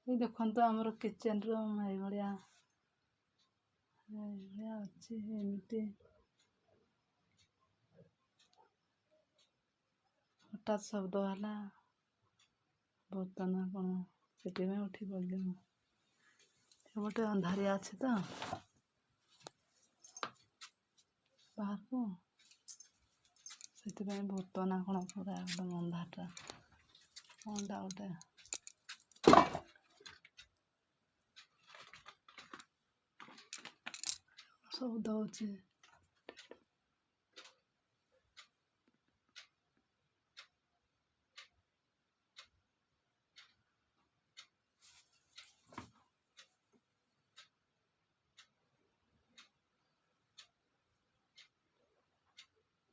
ये देखो आमर किचेन रूम ये अच्छी एमती हठात शब्द है बर्तन कौन से उठी पड़े गोटे अंधारिया अच्छे तो बाहर को से बर्तन कौन पूरा एकदम अंधारटा कौनटा गोटे शब्द होचे।